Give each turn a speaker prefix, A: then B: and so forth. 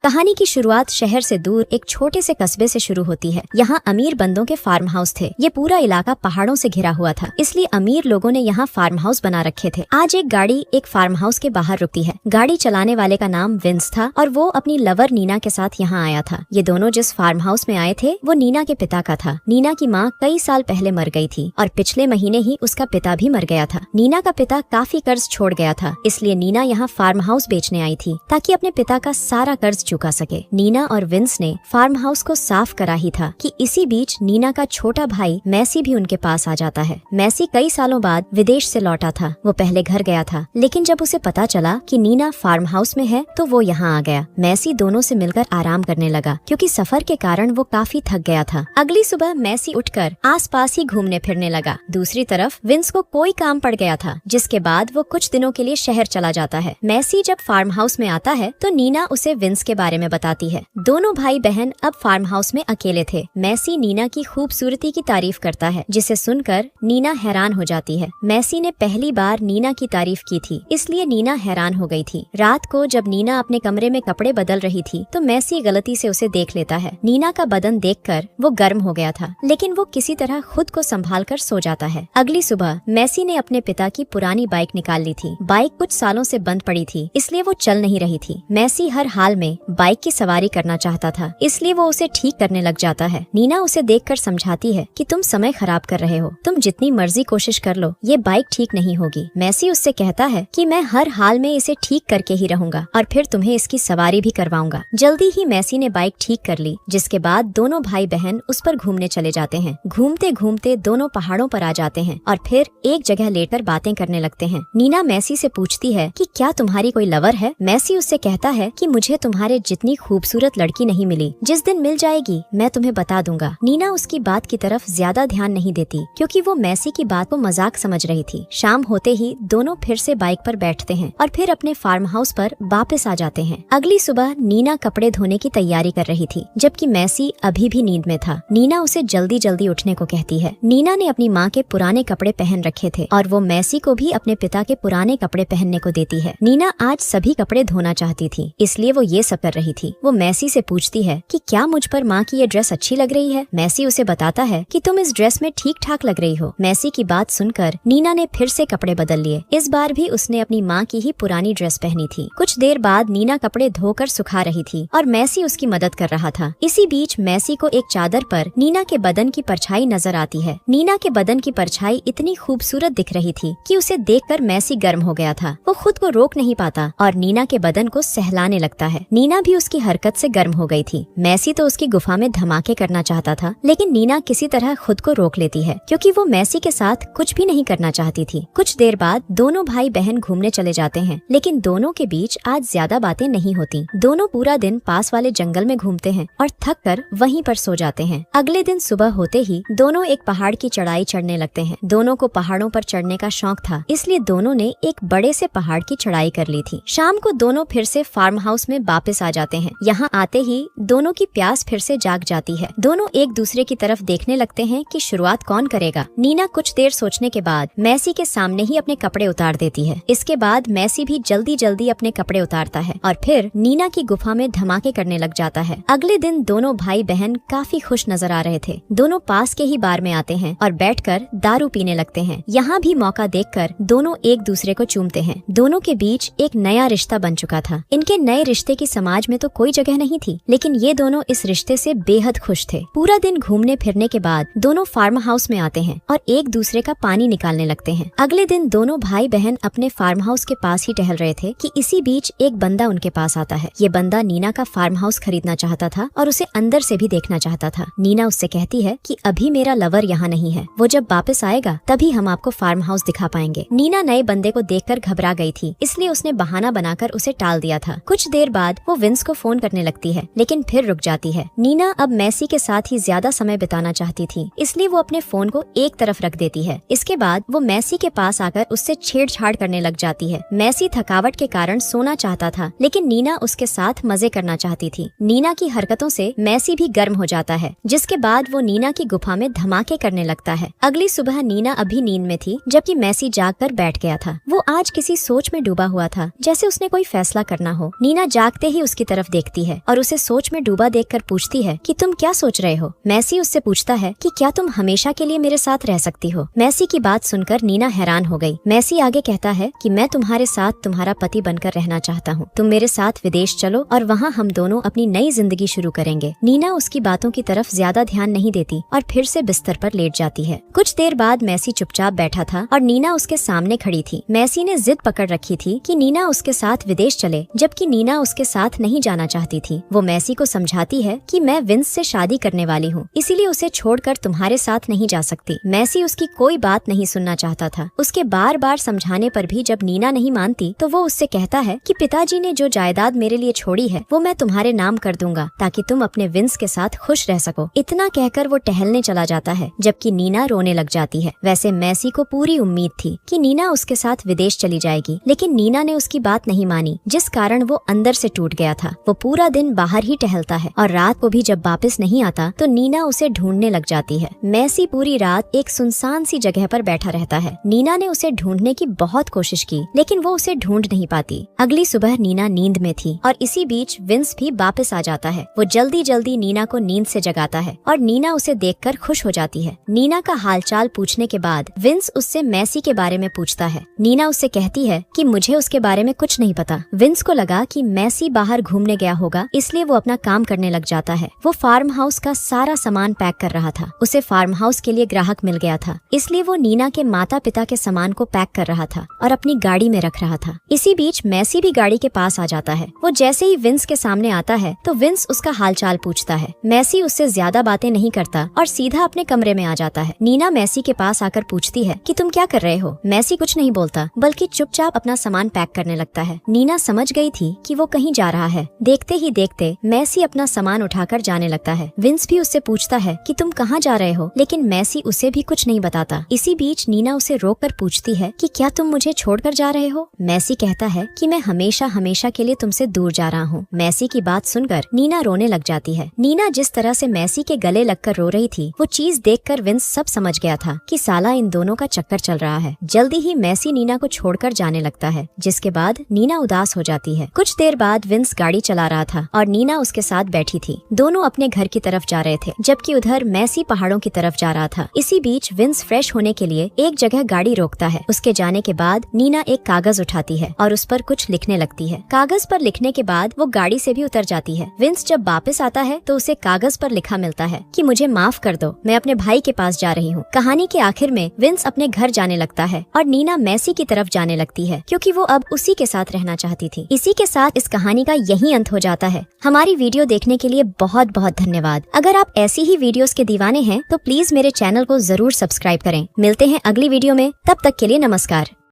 A: कहानी की शुरुआत शहर से दूर एक छोटे से कस्बे से शुरू होती है। यहाँ अमीर बंदों के फार्म हाउस थे। ये पूरा इलाका पहाड़ों से घिरा हुआ था, इसलिए अमीर लोगों ने यहाँ फार्म हाउस बना रखे थे। आज एक गाड़ी एक फार्म हाउस के बाहर रुकती है। गाड़ी चलाने वाले का नाम विंस था और वो अपनी लवर नीना के साथ यहाँ आया था। ये दोनों जिस फार्म हाउस में आए थे वो नीना के पिता का था। नीना की माँ कई साल पहले मर गई थी और पिछले महीने ही उसका पिता भी मर गया था। नीना का पिता काफी कर्ज छोड़ गया था, इसलिए नीना यहाँ फार्म हाउस बेचने आई थी ताकि अपने पिता का सारा कर्ज चुका सके। नीना और विंस ने फार्म हाउस को साफ करा ही था कि इसी बीच नीना का छोटा भाई मैसी भी उनके पास आ जाता है। मैसी कई सालों बाद विदेश से लौटा था। वो पहले घर गया था, लेकिन जब उसे पता चला कि नीना फार्म हाउस में है तो वो यहाँ आ गया। मैसी दोनों से मिलकर आराम करने लगा क्योंकि सफर के कारण वो काफी थक गया था। अगली सुबह मैसी उठकर आसपास ही घूमने फिरने लगा। दूसरी तरफ विंस को कोई काम पड़ गया था, जिसके बाद वो कुछ दिनों के लिए शहर चला जाता है। मैसी जब फार्म हाउस में आता है तो नीना उसे विंस के बारे में बताती है। दोनों भाई बहन अब फार्म हाउस में अकेले थे। मैसी नीना की खूबसूरती की तारीफ करता है, जिसे सुनकर नीना हैरान हो जाती है। मैसी ने पहली बार नीना की तारीफ की थी, इसलिए नीना हैरान हो गई थी। रात को जब नीना अपने कमरे में कपड़े बदल रही थी तो मैसी गलती से उसे देख लेता है। नीना का बदन देखकर वो गर्म हो गया था, लेकिन वो किसी तरह खुद को संभाल कर सो जाता है। अगली सुबह मैसी ने अपने पिता की पुरानी बाइक निकाल ली थी। बाइक कुछ सालों से बंद पड़ी थी, इसलिए वो चल नहीं रही थी। मैसी हर हाल में बाइक की सवारी करना चाहता था, इसलिए वो उसे ठीक करने लग जाता है। नीना उसे देखकर समझाती है कि तुम समय खराब कर रहे हो, तुम जितनी मर्जी कोशिश कर लो, ये बाइक ठीक नहीं होगी। मैसी उससे कहता है कि मैं हर हाल में इसे ठीक करके ही रहूंगा और फिर तुम्हें इसकी सवारी भी करवाऊंगा। जल्दी ही मैसी ने बाइक ठीक कर ली, जिसके बाद दोनों भाई बहन उस पर घूमने चले जाते हैं। घूमते घूमते दोनों पहाड़ों पर आ जाते हैं और फिर एक जगह लेटकर बातें करने लगते हैं। नीना मैसी से पूछती है कि क्या तुम्हारी कोई लवर है? मैसी उससे कहता है कि मुझे तुम्हारे जितनी खूबसूरत लड़की नहीं मिली, जिस दिन मिल जाएगी मैं तुम्हें बता दूंगा। नीना उसकी बात की तरफ ज्यादा ध्यान नहीं देती क्योंकि वो मैसी की बात को मजाक समझ रही थी। शाम होते ही दोनों फिर से बाइक पर बैठते हैं और फिर अपने फार्म हाउस पर वापस आ जाते हैं। अगली सुबह नीना कपड़े धोने की तैयारी कर रही थी, जबकि मैसी अभी भी नींद में था। नीना उसे जल्दी जल्दी उठने को कहती है। नीना ने अपनी माँ के पुराने कपड़े पहन रखे थे और वो मैसी को भी अपने पिता के पुराने कपड़े पहनने को देती है। नीना आज सभी कपड़े धोना चाहती थी, इसलिए वो ये सब कर रही थी। वो मैसी से पूछती है कि क्या मुझ पर माँ की ये ड्रेस अच्छी लग रही है? मैसी उसे बताता है कि तुम इस ड्रेस में ठीक ठाक लग रही हो। मैसी की बात सुनकर नीना ने फिर से कपड़े बदल लिए। इस बार भी उसने अपनी माँ की ही पुरानी ड्रेस पहनी थी। कुछ देर बाद नीना कपड़े धोकर सुखा रही थी और मैसी उसकी मदद कर रहा था। इसी बीच मैसी को एक चादर पर नीना के बदन की परछाई नजर आती है। नीना के बदन की परछाई इतनी खूबसूरत दिख रही थी कि उसे देखकर मैसी गर्म हो गया था। वो खुद को रोक नहीं पाता और नीना के बदन को सहलाने लगता है। नीना भी उसकी हरकत से गर्म हो गई थी। मैसी तो उसकी गुफा में धमाके करना चाहता था, लेकिन नीना किसी तरह खुद को रोक लेती है क्योंकि वो मैसी के साथ कुछ भी नहीं करना चाहती थी। कुछ देर बाद दोनों भाई बहन घूमने चले जाते हैं, लेकिन दोनों के बीच आज ज्यादा बातें नहीं होती। दोनों पूरा दिन पास वाले जंगल में घूमते हैं और थक कर वहीं पर सो जाते हैं। अगले दिन सुबह होते ही दोनों एक पहाड़ की चढ़ाई चढ़ने लगते हैं। दोनों को पहाड़ों पर चढ़ने का शौक था, इसलिए दोनों ने एक बड़े से पहाड़ की चढ़ाई कर ली थी। शाम को दोनों फिर से फार्म हाउस में वापस आ जाते हैं। यहाँ आते ही दोनों की प्यास फिर से जाग जाती है। दोनों एक दूसरे की तरफ देखने लगते हैं कि शुरुआत कौन करेगा। नीना कुछ देर सोचने के बाद मैसी के सामने ही अपने कपड़े उतार देती है। इसके बाद मैसी भी जल्दी जल्दी अपने कपड़े उतारता है और फिर नीना की गुफा में धमाके करने लग जाता है। अगले दिन दोनों भाई बहन काफी खुश नजर आ रहे थे। दोनों पास के ही बार में आते हैं और बैठकर दारू पीने लगते हैं। यहाँ भी मौका देखकर दोनों एक दूसरे को चूमते हैं। दोनों के बीच एक नया रिश्ता बन चुका था। इनके नए रिश्ते की समाज में तो कोई जगह नहीं थी, लेकिन ये दोनों इस रिश्ते से बेहद खुश थे। पूरा दिन घूमने फिरने के बाद दोनों फार्म हाउस में आते हैं और एक दूसरे का पानी निकालने लगते हैं। अगले दिन दोनों भाई बहन अपने फार्म हाउस के पास ही टहल रहे थे कि इसी बीच एक बंदा उनके पास आता है। ये बंदा नीना का फार्म हाउस खरीदना चाहता था और उसे अंदर से भी देखना चाहता था। नीना उससे कहती है कि अभी मेरा लवर यहाँ नहीं है, वो जब वापस आएगा तभी हम आपको फार्म हाउस दिखा पाएंगे। नीना नए बंदे को देखकर घबरा गई थी, इसलिए उसने बहाना बनाकर उसे टाल दिया था। कुछ देर बाद वो विंस को फोन करने लगती है, लेकिन फिर रुक जाती है। नीना अब मैसी के साथ ही ज्यादा समय बिताना चाहती थी, इसलिए वो अपने फोन को एक तरफ रख देती है। इसके बाद वो मैसी के पास आकर उससे छेड़छाड़ करने लग जाती है। मैसी थकावट के कारण सोना चाहता था, लेकिन नीना उसके साथ मजे करना चाहती थी। नीना की हरकतों से मैसी भी गर्म हो जाता है, जिसके बाद वो नीना की गुफा में धमाके करने लगता है। अगली सुबह नीना अभी नींद में थी, जबकि मैसी जागकर बैठ गया था। वो आज किसी सोच में डूबा हुआ था, जैसे उसने कोई फैसला करना हो। नीना जागते ही उसकी की तरफ देखती है और उसे सोच में डूबा देखकर पूछती है कि तुम क्या सोच रहे हो। मैसी उससे पूछता है कि क्या तुम हमेशा के लिए मेरे साथ रह सकती हो। मैसी की बात सुनकर नीना हैरान हो गई। मैसी आगे कहता है कि मैं तुम्हारे साथ तुम्हारा पति बनकर रहना चाहता हूँ। तुम मेरे साथ विदेश चलो और वहाँ हम दोनों अपनी नई जिंदगी शुरू करेंगे। नीना उसकी बातों की तरफ ज्यादा ध्यान नहीं देती और फिर से बिस्तर पर लेट जाती है। कुछ देर बाद मैसी चुपचाप बैठा था और नीना उसके सामने खड़ी थी। मैसी ने जिद पकड़ रखी थी कि नीना उसके साथ विदेश चले, जबकि नीना उसके साथ नहीं जाना चाहती थी। वो मैसी को समझाती है कि मैं विंस से शादी करने वाली हूँ, इसीलिए उसे छोड़कर तुम्हारे साथ नहीं जा सकती। मैसी उसकी कोई बात नहीं सुनना चाहता था। उसके बार बार समझाने पर भी जब नीना नहीं मानती तो वो उससे कहता है कि पिताजी ने जो जायदाद मेरे लिए छोड़ी है वो मैं तुम्हारे नाम कर दूंगा ताकि तुम अपने विंस के साथ खुश रह सको। इतना कहकर वो टहलने चला जाता है, जबकि नीना रोने लग जाती है। वैसे मैसी को पूरी उम्मीद थी कि नीना उसके साथ विदेश चली जाएगी, लेकिन नीना ने उसकी बात नहीं मानी, जिस कारण वो अंदर से टूट गया था। वो पूरा दिन बाहर ही टहलता है और रात को भी जब वापस नहीं आता तो नीना उसे ढूंढने लग जाती है। मैसी पूरी रात एक सुनसान सी जगह पर बैठा रहता है। नीना ने उसे ढूंढने की बहुत कोशिश की, लेकिन वो उसे ढूंढ नहीं पाती। अगली सुबह नीना नींद में थी और इसी बीच विंस भी वापस आ जाता है। वो जल्दी जल्दी नीना को नींद से जगाता है और नीना उसे देखकर खुश हो जाती है। नीना का हालचाल पूछने के बाद विंस उससे मैसी के बारे में पूछता है। नीना उससे कहती है कि मुझे उसके बारे में कुछ नहीं पता। विंस को लगा कि मैसी बाहर घूमने गया होगा, इसलिए वो अपना काम करने लग जाता है। वो फार्म हाउस का सारा सामान पैक कर रहा था। उसे फार्म हाउस के लिए ग्राहक मिल गया था, इसलिए वो नीना के माता पिता के सामान को पैक कर रहा था और अपनी गाड़ी में रख रहा था। इसी बीच मैसी भी गाड़ी के पास आ जाता है। वो जैसे ही विंस के सामने आता है तो विंस उसका हालचाल पूछता है। मैसी उससे ज्यादा बातें नहीं करता और सीधा अपने कमरे में आ जाता है। नीना मैसी के पास आकर पूछती है कि तुम क्या कर रहे हो। मैसी कुछ नहीं बोलता, बल्कि चुपचाप अपना सामान पैक करने लगता है। नीना समझ गई थी कि वो कहीं जा रहा है। देखते ही देखते मैसी अपना सामान उठाकर जाने लगता है। विंस भी उससे पूछता है कि तुम कहाँ जा रहे हो, लेकिन मैसी उसे भी कुछ नहीं बताता। इसी बीच नीना उसे रोककर पूछती है कि क्या तुम मुझे छोड़कर जा रहे हो। मैसी कहता है कि मैं हमेशा हमेशा के लिए तुमसे दूर जा रहा हूँ। मैसी की बात सुनकर नीना रोने लग जाती है। नीना जिस तरह से मैसी के गले लगकर रो रही थी, वो चीज देखकर विंस सब समझ गया था कि साला इन दोनों का चक्कर चल रहा है। जल्दी ही मैसी नीना को छोड़कर जाने लगता है, जिसके बाद नीना उदास हो जाती है। कुछ देर बाद विंस गाड़ी चला रहा था और नीना उसके साथ बैठी थी। दोनों अपने घर की तरफ जा रहे थे, जबकि उधर मैसी पहाड़ों की तरफ जा रहा था। इसी बीच विंस फ्रेश होने के लिए एक जगह गाड़ी रोकता है। उसके जाने के बाद नीना एक कागज उठाती है और उस पर कुछ लिखने लगती है। कागज पर लिखने के बाद वो गाड़ी से भी उतर जाती है। विंस जब वापस आता है तो उसे कागज पर लिखा मिलता है कि मुझे माफ कर दो, मैं अपने भाई के पास जा रही हूँ। कहानी के आखिर में विंस अपने घर जाने लगता है और नीना मैसी की तरफ जाने लगती है, क्योंकि वो अब उसी के साथ रहना चाहती थी। इसी के साथ इस कहानी का यही अंत हो जाता है। हमारी वीडियो देखने के लिए बहुत बहुत धन्यवाद। अगर आप ऐसी ही वीडियोस के दीवाने हैं तो प्लीज मेरे चैनल को जरूर सब्सक्राइब करें। मिलते हैं अगली वीडियो में, तब तक के लिए नमस्कार।